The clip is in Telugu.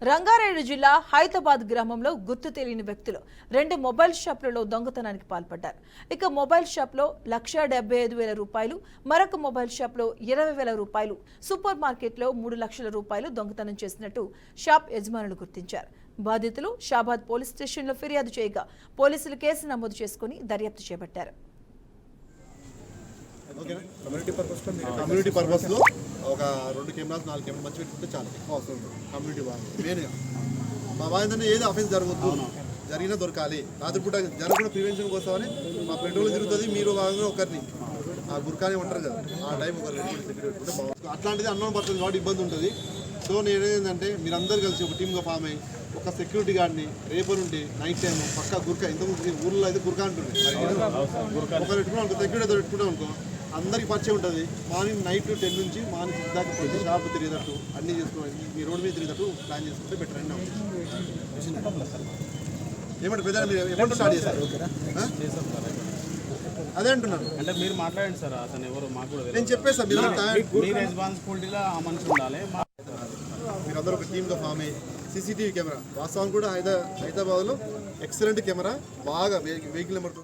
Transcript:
రంగారెడ్డి జిల్లా హైదరాబాద్ గ్రామంలో గుర్తు తెలియని వ్యక్తులు 2 మొబైల్ షాపులలో దొంగతనానికి పాల్పడ్డారు. ఇక మొబైల్ షాప్లో 1,75,000 రూపాయలు, మరొక మొబైల్ షాప్లో 20,000 రూపాయలు, సూపర్ మార్కెట్లో 3 లక్షల రూపాయలు దొంగతనం చేసినట్టు షాప్ యజమానులు గుర్తించారు. బాధితులు షాబాద్ పోలీస్ స్టేషన్లో ఫిర్యాదు చేయగా పోలీసులు కేసు నమోదు చేసుకుని దర్యాప్తు చేపట్టారు. కమ్యూనిటీ పర్పస్లో ఒక 2 కెమెరాస్ 4 కెమెరా మంచి పెట్టుకుంటే చాలా ఎక్కువ అవసరం కమ్యూనిటీ బాగా మెయిన్గా మా బాధ్యత ఏది అఫెన్స్ జరగద్దు జరిగినా దొరకాలి రాత్రిపూట జరగకుండా ప్రివెన్షన్ కోసమని మా పెట్రోల్ తిరుగుతుంది మీరు భాగంగా ఒకరిని ఆ గుర్కానే ఉంటారు కదా ఆ టైం ఒకరు సెక్యూరిటీ పెట్టుకుంటే బాగుంటుంది. అట్లాంటిది అన్నోన్ పడుతుంది కాబట్టి ఇబ్బంది ఉంటుంది. సో నేను ఏంటంటే మీరందరూ కలిసి ఒక టీమ్గా ఫామ్ అయ్యి ఒక సెక్యూరిటీ గార్డ్ని రేపు నుండి నైట్ టైం పక్కా గుర్కా ఇంతకుముందు ఊళ్ళో అయితే గుర్కా అంటుంది ఒకరు పెట్టుకున్నాం అనుకో సెక్యూరిటీ పెట్టుకున్నాం అనుకో అందరికీ పరిచయం ఉంటుంది. మార్నింగ్ నైట్ 10 నుంచి మార్నింగ్ 6 దాకా ప్రతి షాప్ తిరిగేటట్టు అన్నీ చేసుకోవాలి. మీ రోడ్డు మీద తిరిగేటట్టు ప్లాన్ చేసుకుంటే బెటర్ అండి. ఏమంటే పెద్ద మీరు ఎప్పుడు స్టార్ట్ చేస్తారు? అదే అంటున్నాను. అంటే మీరు మాట్లాడండి సార్, అతను ఎవరు మాకు కూడా నేను చెప్పేస్తాను. మీరు రెస్పాన్సిబిలిటీలో ఆ మనిషి ఉండాలి. మీరందరూ ఒక టీమ్గా ఫామ్ అయ్యి సీసీటీవీ కెమెరా వాస్తవానికి కూడా హైదరాబాద్లో ఎక్సలెంట్ కెమెరా బాగా వెహికల్ నెంబర్